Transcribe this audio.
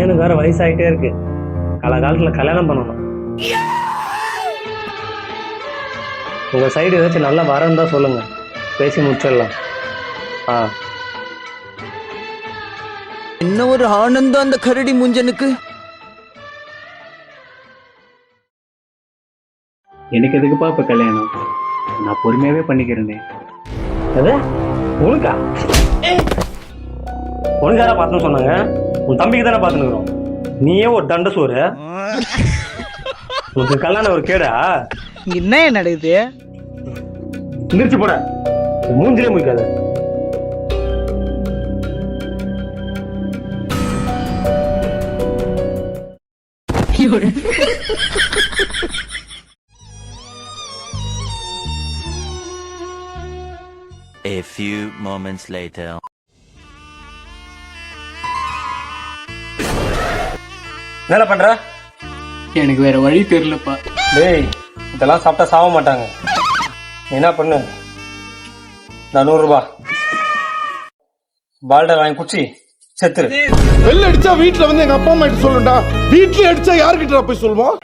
பையனுக்கு வேற வயசாயிட்டே இருக்கு. காலத்துல கல்யாணம் பண்ணணும். உங்க சைடு ஏதாச்சும் நல்லா வரந்தா சொல்லுங்க, பேசி முடிச்சிடலாம். என்ன ஒரு ஆனந்தம் அந்த கரடி முஞ்சனுக்கு. எனக்கு எதுக்குப்பா இப்ப கல்யாணம்? நான் பொறுமையாவே பண்ணிக்கிறேனே. உனக்கா? உனக்கு யாரா பார்த்துன்னு சொன்னாங்க? உன் தம்பிக்கு தானே பார்த்துன்னு. நீயே ஒரு தண்ட சோறு. உனக்கு கல்யாணம் ஒரு கேடா? என்ன நடக்குது? நிறுத்தி போட, மூஞ்சிலே முடிக்காத. A few moments later. என்ன பண்ற? எனக்கு வேற வழி தெரியலப்பா. டேய், இதெல்லாம் சாப்பிட்டா சாக மாட்டாங்க. என்ன பண்ணு, 100 ரூபாய் பால்டா வாங்கி குச்சி செத்துரு. வெள்ள அடிச்சா வீட்டுல வந்து எங்க அப்பா அம்மா கிட்ட சொல்லுண்டா. வீட்டுல அடிச்சா யாருக்கிட்ட போய் சொல்லுவோம்?